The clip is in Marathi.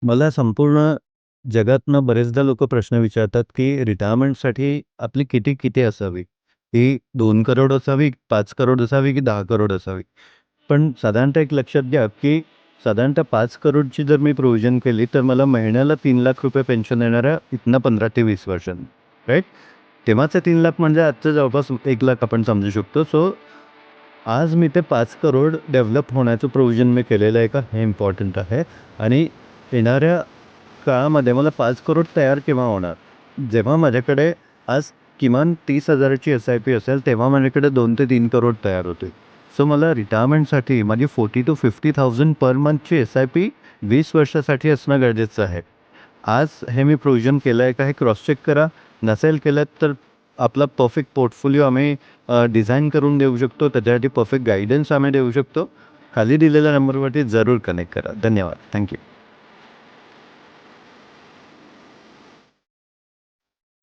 मला संपूर्ण जगातनं बरेचदा लोकं प्रश्न विचारतात, की रिटायरमेंटसाठी आपली किती किती असावी? ही 2 करोड असावी, 5 करोड असावी, की 10 करोड असावी? पण साधारणतः एक लक्षात घ्या, की साधारणतः 5 करोडची जर मी प्रोव्हिजन केली, तर मला महिन्याला ₹3,00,000 पेन्शन येणार आहे, इथनं 15 ते 20 वर्षांनी, राइट? तेव्हाचे 3,00,000 म्हणजे आजचं जवळपास 1,00,000 आपण समजू शकतो. सो आज मी ते 5 करोड डेव्हलप होण्याचं प्रोव्हिजन मी केलेलं आहे का? हे इम्पॉर्टंट आहे. आणि येणाऱ्या काळामध्ये मला 5 करोड तयार केव्हा होणार? जेव्हा माझ्याकडे आज किमान 30,000ची एस-आय-पी असेल, तेव्हा माझ्याकडे 2 ते 3 करोड तयार होतील. सो मला रिटायरमेंटसाठी माझी 40,000-50,000 पर मंथची एस-आय-पी 20 वर्षासाठी असणं गरजेचं आहे. आज हे मी प्रोव्हिजन केलं आहे का हे क्रॉस चेक करा. नसेल केलं तर आपला परफेक्ट पोर्टफोलिओ आम्ही डिझाइन करून देऊ शकतो. त्याच्यासाठी परफेक्ट गाईडन्स आम्ही देऊ शकतो. खाली दिलेल्या नंबरवरती जरूर कनेक्ट करा. धन्यवाद. Thank you.